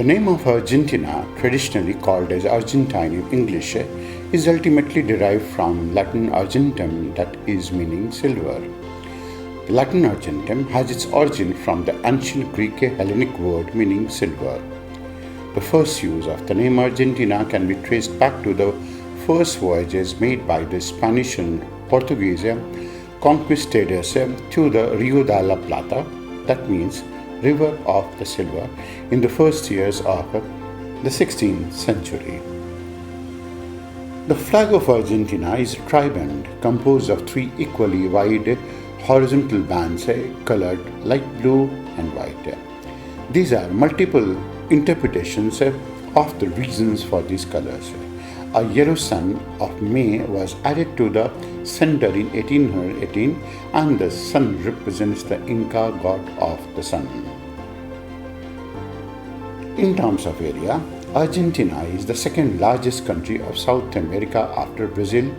name of Argentina, traditionally called as Argentine in English, is ultimately derived from Latin argentum, that is meaning silver. The Latin argentum has its origin from the ancient Greek Hellenic word meaning silver. The first use of the name Argentina can be traced back to the first voyages made by the Spanish and Portuguese conquistadors to the Rio de la Plata, that means River of the Silver, in the first years of the 16th century. The flag of Argentina is a triband composed of three equally wide horizontal bands colored light blue and white. These are multiple interpretations of the reasons for these colors. A yellow sun of May was added to the center in 1818, and the sun represents the Inca god of the sun. In terms of area, Argentina is the second largest country of South America after Brazil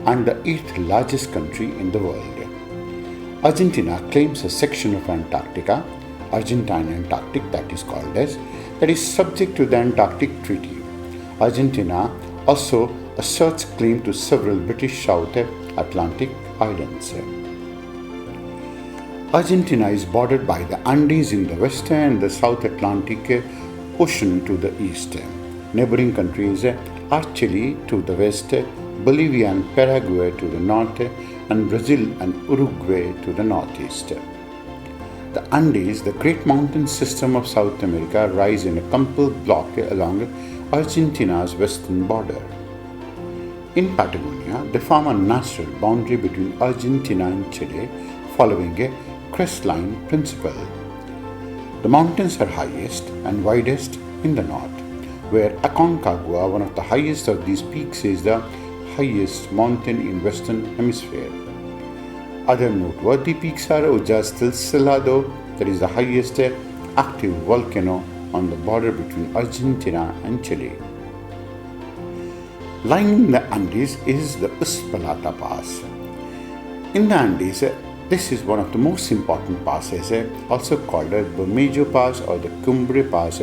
and the eighth largest country in the world. Argentina claims a section of Antarctica, Argentine Antarctic that is called as, that is subject to the Antarctic Treaty. Argentina also asserts claim to several British South Atlantic islands. Argentina is bordered by the Andes in the west and the South Atlantic Ocean to the east. Neighboring countries are Chile to the west, Bolivia and Paraguay to the north, and Brazil and Uruguay to the northeast. The Andes, the great mountain system of South America, rise in a compact block along Argentina's western border. In Patagonia, they form a natural boundary between Argentina and Chile following a crestline principle. The mountains are highest and widest in the north, where Aconcagua, one of the highest of these peaks, is the highest mountain in Western Hemisphere. Other noteworthy peaks are Ojos del Salado, that is the highest active volcano on the border between Argentina and Chile. Lying in the Andes is the Uspallata Pass. In the Andes, this is one of the most important passes, also called the Bermejo Pass or the Cumbre Pass,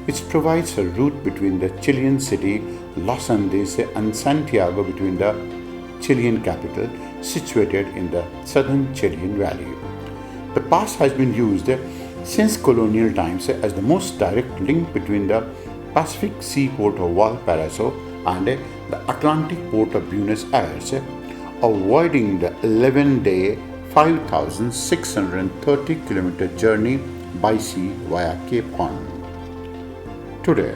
which provides a route between the Chilean city Los Andes and Santiago, between the Chilean capital, situated in the southern Chilean valley. The pass has been used since colonial times as the most direct link between the Pacific seaport of Valparaiso and the Atlantic port of Buenos Aires, avoiding the 11-day 5,630 km journey by sea via Cape Horn. Today,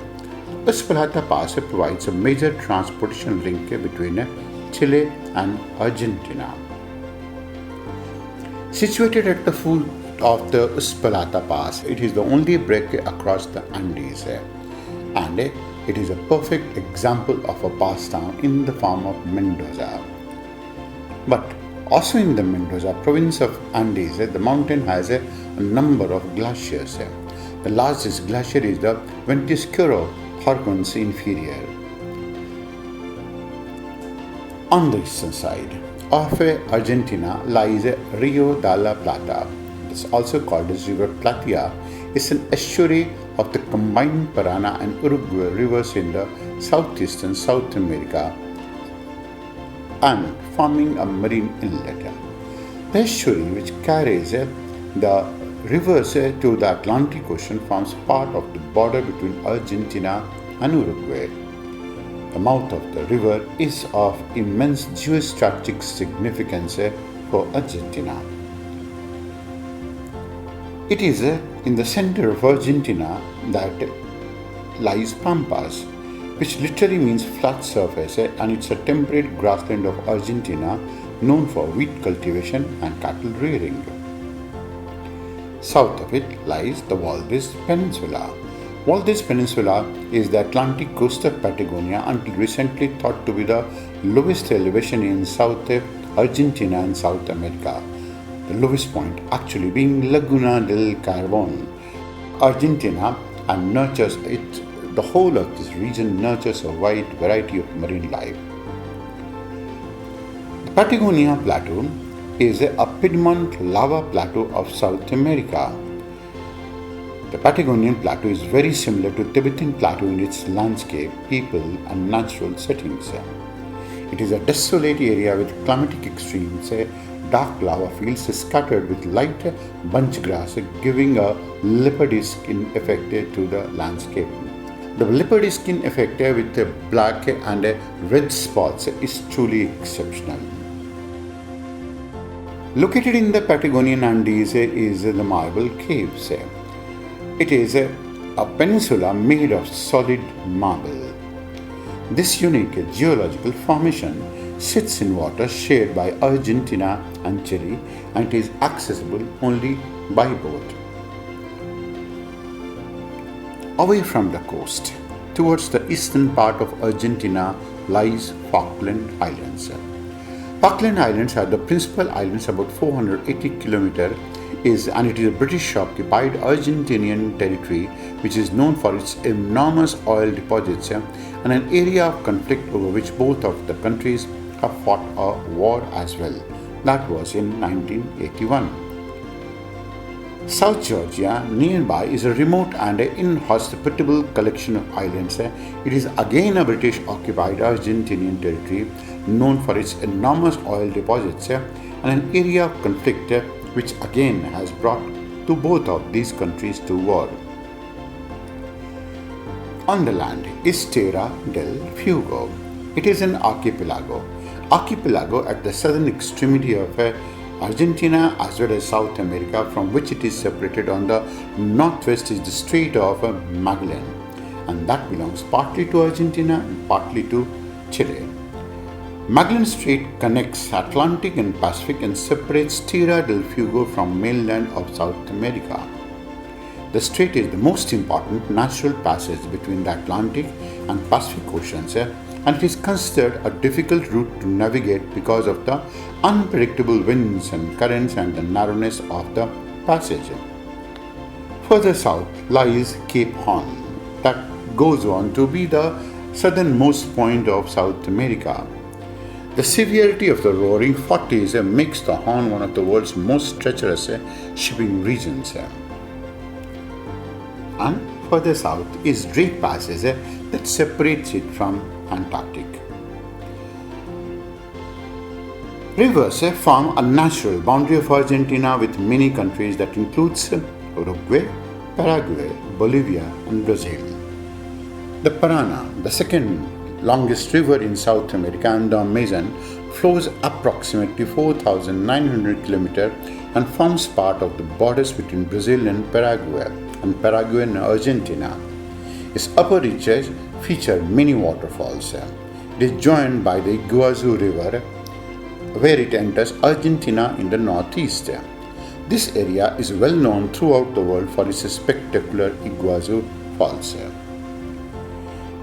Uspallata Pass provides a major transportation link between Chile and Argentina. Situated at the foot of the Uspallata Pass, it is the only break across the Andes, and it is a perfect example of a pass town in the form of Mendoza. But also in the Mendoza province of Andes, the mountain has a number of glaciers. The largest glacier is the Ventisquero Horcons Inferior. On the eastern side of Argentina lies Rio de la Plata. It is also called as River Platia. It's an estuary of the combined Parana and Uruguay rivers in the southeastern South America and forming a marine inlet. The estuary, which carries the rivers to the Atlantic Ocean, forms part of the border between Argentina and Uruguay. The mouth of the river is of immense geostrategic significance for Argentina. It is in the center of Argentina that lies Pampas, which literally means flat surface, and it's a temperate grassland of Argentina known for wheat cultivation and cattle rearing. South of it lies the Valdez Peninsula. Valdez Peninsula is the Atlantic coast of Patagonia, until recently thought to be the lowest elevation in South Argentina and South America. The lowest point actually being Laguna del Carbon. Argentina and nurtures it. The whole of this region nurtures a wide variety of marine life. The Patagonia Plateau is a Piedmont lava plateau of South America. The Patagonian plateau is very similar to Tibetan plateau in its landscape, people and natural settings. It is a desolate area with climatic extremes, dark lava fields scattered with light bunch grass, giving a leopardy skin effect to the landscape. The leopardy skin effect with black and red spots is truly exceptional. Located in the Patagonian Andes is the Marble Caves. It is a peninsula made of solid marble. This unique geological formation sits in water shared by Argentina and Chile, and it is accessible only by boat. Away from the coast, towards the eastern part of Argentina lies Falkland Islands. Falkland Islands are the principal islands about 480 kilometers and it is a British-occupied Argentinian territory which is known for its enormous oil deposits and an area of conflict over which both of the countries have fought a war as well. That was in 1981. South Georgia, nearby, is a remote and inhospitable collection of islands. It is again a British-occupied Argentinian territory known for its enormous oil deposits and an area of conflict which again has brought to both of these countries to war. On the land is Terra del Fuego. It is an archipelago at the southern extremity of Argentina as well as South America, from which it is separated. On the northwest is the Strait of Magellan, and that belongs partly to Argentina and partly to Chile. Magellan Strait connects Atlantic and Pacific and separates Tierra del Fuego from mainland of South America. The strait is the most important natural passage between the Atlantic and Pacific Oceans, and it is considered a difficult route to navigate because of the unpredictable winds and currents and the narrowness of the passage. Further south lies Cape Horn, that goes on to be the southernmost point of South America. The severity of the roaring 40s makes the Horn one of the world's most treacherous shipping regions. And further south is Drake Passage that separates it from Antarctic. Rivers form a natural boundary of Argentina with many countries that includes Uruguay, Paraguay, Bolivia and Brazil. The Parana, the second longest river in South America, and the Amazon, flows approximately 4,900 kilometers and forms part of the borders between Brazil and Paraguay and Argentina. Its upper reaches feature many waterfalls. It is joined by the Iguazu River, where it enters Argentina in the northeast. This area is well known throughout the world for its spectacular Iguazu Falls.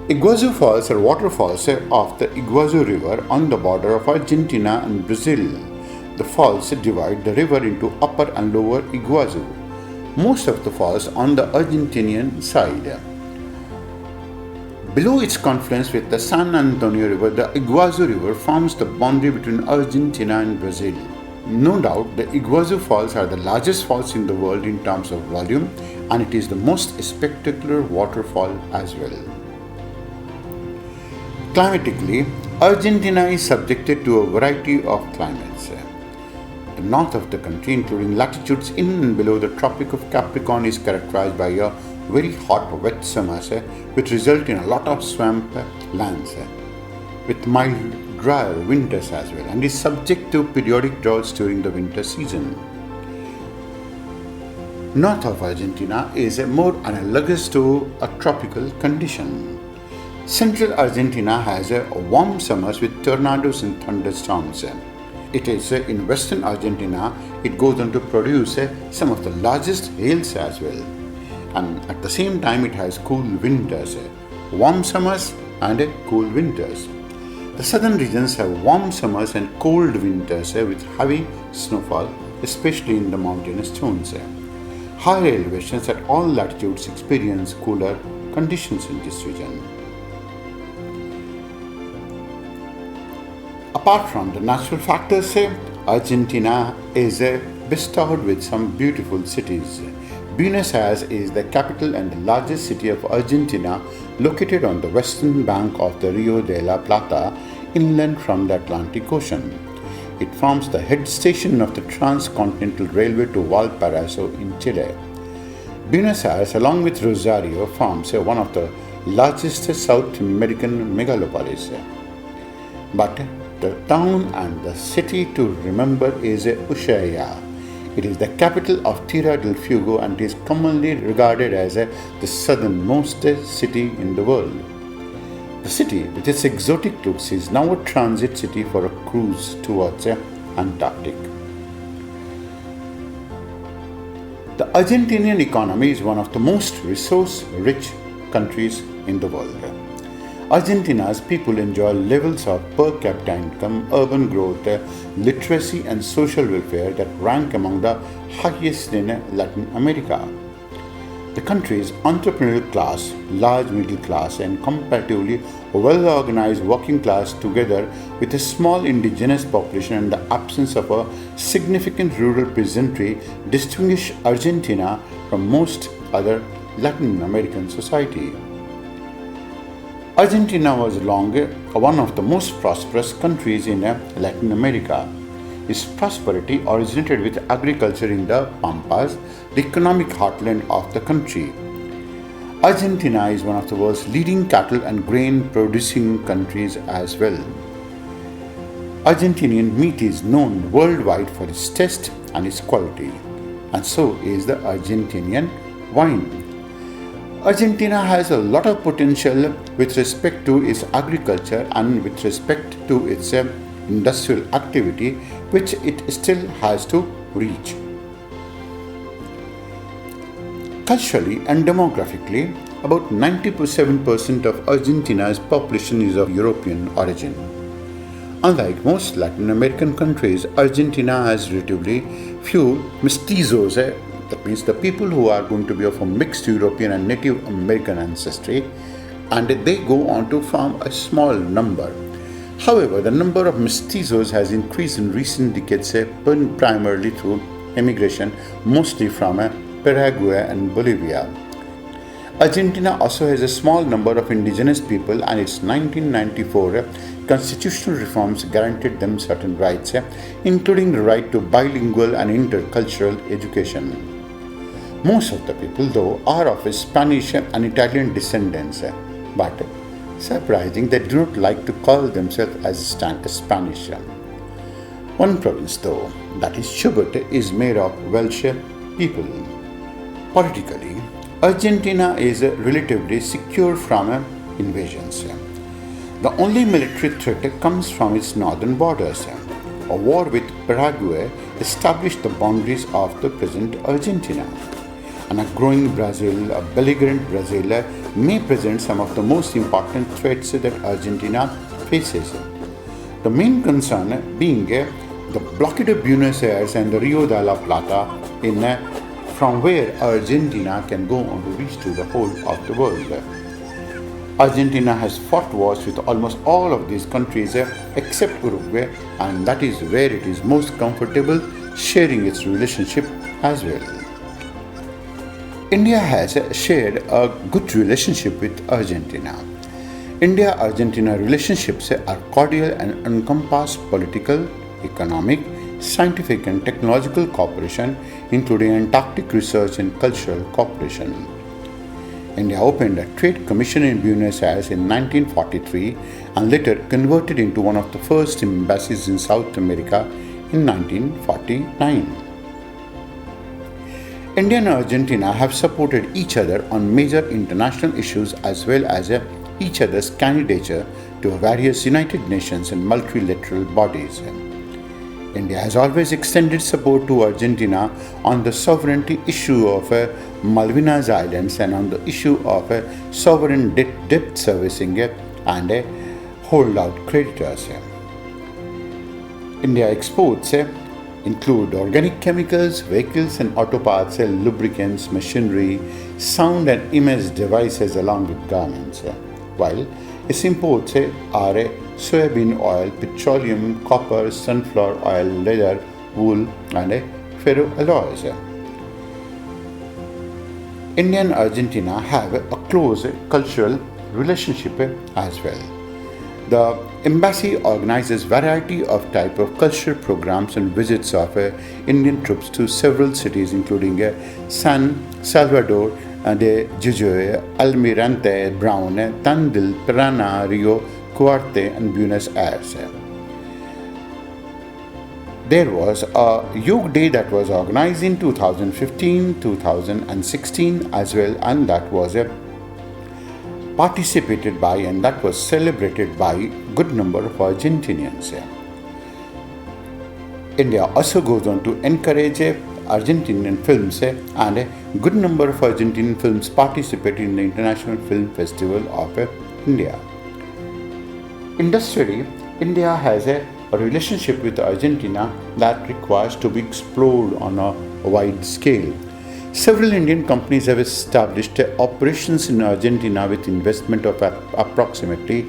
Iguazu Falls are waterfalls of the Iguazu River on the border of Argentina and Brazil. The falls divide the river into upper and lower Iguazu. Most of the falls on the Argentinian side. Below its confluence with the San Antonio River, the Iguazu River forms the boundary between Argentina and Brazil. No doubt, the Iguazu Falls are the largest falls in the world in terms of volume, and it is the most spectacular waterfall as well. Climatically, Argentina is subjected to a variety of climates. The north of the country, including latitudes in and below the Tropic of Capricorn, is characterized by a very hot, wet summers, which result in a lot of swamp lands, with mild, drier winters as well, and is subject to periodic droughts during the winter season. North of Argentina is more analogous to a tropical condition. Central Argentina has warm summers with tornadoes and thunderstorms. It is in western Argentina, it goes on to produce some of the largest hails as well. And at the same time, it has cool winters, warm summers and cool winters. The southern regions have warm summers and cold winters with heavy snowfall, especially in the mountainous zones. Higher elevations at all latitudes experience cooler conditions in this region. Apart from the natural factors, Argentina is bestowed with some beautiful cities. Buenos Aires is the capital and the largest city of Argentina, located on the western bank of the Rio de la Plata, inland from the Atlantic Ocean. It forms the head station of the transcontinental railway to Valparaiso in Chile. Buenos Aires, along with Rosario, forms one of the largest South American megalopolis. But the town and the city to remember is Ushuaia. It is the capital of Tierra del Fuego and is commonly regarded as the southernmost city in the world. The city, with its exotic looks, is now a transit city for a cruise towards Antarctic. The Argentinian economy is one of the most resource-rich countries in the world. Argentina's people enjoy levels of per capita income, urban growth, literacy and social welfare that rank among the highest in Latin America. The country's entrepreneurial class, large middle class and comparatively well-organized working class, together with a small indigenous population and the absence of a significant rural peasantry, distinguish Argentina from most other Latin American society. Argentina was long one of the most prosperous countries in Latin America. Its prosperity originated with agriculture in the Pampas, the economic heartland of the country. Argentina is one of the world's leading cattle and grain producing countries as well. Argentinian meat is known worldwide for its taste and its quality, and so is the Argentinian wine. Argentina has a lot of potential with respect to its agriculture and with respect to its industrial activity, which it still has to reach. Culturally and demographically, about 97% of Argentina's population is of European origin. Unlike most Latin American countries, Argentina has relatively few mestizos, that means the people who are going to be of a mixed European and Native American ancestry, and they go on to form a small number. However, the number of mestizos has increased in recent decades, primarily through immigration, mostly from Paraguay and Bolivia. Argentina also has a small number of indigenous people, and its 1994 constitutional reforms guaranteed them certain rights, including the right to bilingual and intercultural education. Most of the people, though, are of Spanish and Italian descendants, but surprising, they do not like to call themselves as Spanish. One province, though, that is Chubut, is made of Welsh people. Politically, Argentina is relatively secure from invasions. The only military threat comes from its northern borders. A war with Paraguay established the boundaries of the present Argentina. And a growing Brazil, a belligerent Brazil, may present some of the most important threats that Argentina faces. The main concern being the blockade of Buenos Aires and the Rio de la Plata, from where Argentina can go on to reach to the whole of the world. Argentina has fought wars with almost all of these countries except Uruguay, and that is where it is most comfortable sharing its relationship as well. India has shared a good relationship with Argentina. India-Argentina relationships are cordial and encompass political, economic, scientific and technological cooperation, including Antarctic research and cultural cooperation. India opened a trade commission in Buenos Aires in 1943 and later converted into one of the first embassies in South America in 1949. India and Argentina have supported each other on major international issues as well as each other's candidature to various United Nations and multilateral bodies. India has always extended support to Argentina on the sovereignty issue of Malvinas Islands and on the issue of sovereign debt servicing and holdout creditors. India exports include organic chemicals, vehicles and auto parts, lubricants, machinery, sound and image devices along with garments, while its imports are soybean oil, petroleum, copper, sunflower oil, leather, wool and ferroalloys. India and Argentina have a close cultural relationship as well. The embassy organizes variety of type of cultural programs and visits of Indian troops to several cities including San Salvador, de Jujuy, Almirante Brown, Tandil, Pirana, Rio Cuarte and Buenos Aires. There was a Yoga Day that was organized in 2015, 2016 as well, and that was participated by and that was celebrated by a good number of Argentinians. India also goes on to encourage Argentinian films and a good number of Argentinian films participate in the International Film Festival of India. Industrially, India has a relationship with Argentina that requires to be explored on a wide scale. Several Indian companies have established operations in Argentina with investment of approximately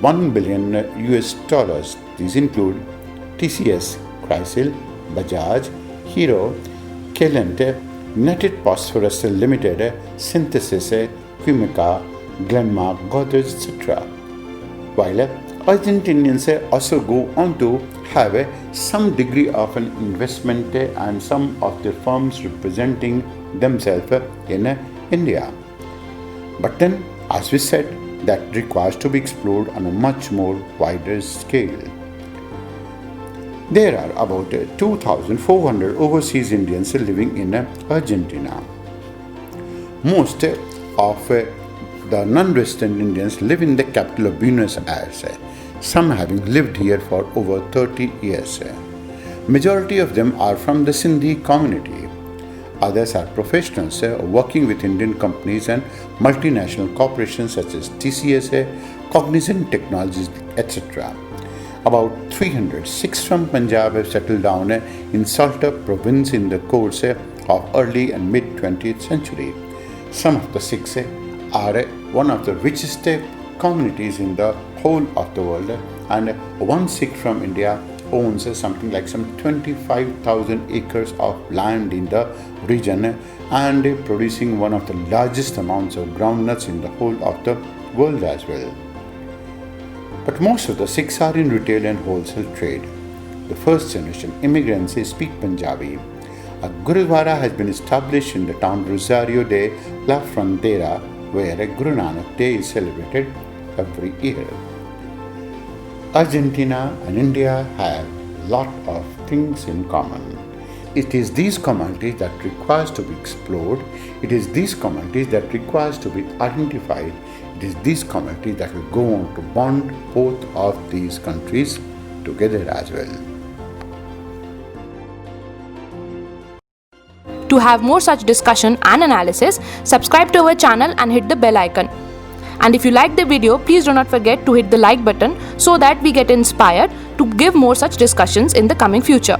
$1 billion US. These include TCS, Chrysler, Bajaj, Hero, Kelent, United Phosphorus Limited, Synthesis, Quimica, Glenmark, Godrej, etc. While Argentinians also go on to have some degree of an investment and some of their firms representing themselves in India. But then, as we said, that requires to be explored on a much more wider scale. There are about 2,400 overseas Indians living in Argentina. Most of the non-Western Indians live in the capital of Buenos Aires, some having lived here for over 30 years. Majority of them are from the Sindhi community. Others are professionals working with Indian companies and multinational corporations such as TCS, Cognizant Technologies, etc. About 306 from Punjab have settled down in Salta province in the course of early and mid 20th century. Some of the Sikhs are one of the richest communities in the whole of the world, and one Sikh from India owns something like some 25,000 acres of land in the region and producing one of the largest amounts of groundnuts in the whole of the world as well. But most of the Sikhs are in retail and wholesale trade. The first generation immigrants speak Punjabi. A Gurudwara has been established in the town Rosario de la Frontera, where Guru Nanak Day is celebrated every year. Argentina and India have a lot of things in common. It is these commonalities that requires to be explored. It is these commonalities that requires to be identified. It is these commonalities that will go on to bond both of these countries together as well. To have more such discussion and analysis, subscribe to our channel and hit the bell icon. And if you like the video, please do not forget to hit the like button so that we get inspired to give more such discussions in the coming future.